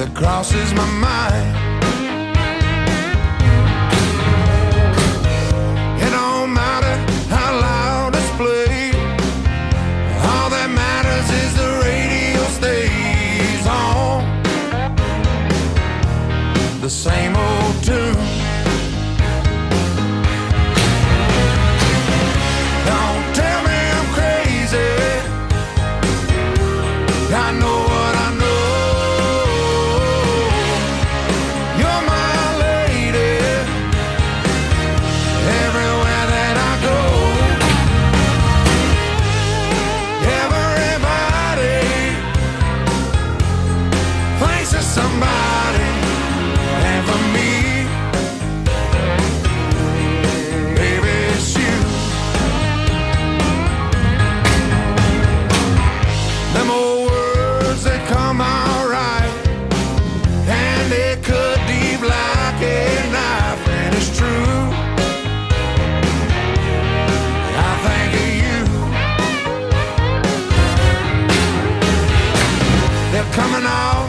that crosses my mind. It don't matter how loud it's played, all that matters is the radio stays on. The same old tune. Don't tell me I'm crazy, I know what I know. You're my lady, everywhere that I go. Everybody thinks of somebody, and for me, baby, it's you. Them old words that come out right, and they cut deep like a knife, and it's true. I think of you. They're coming out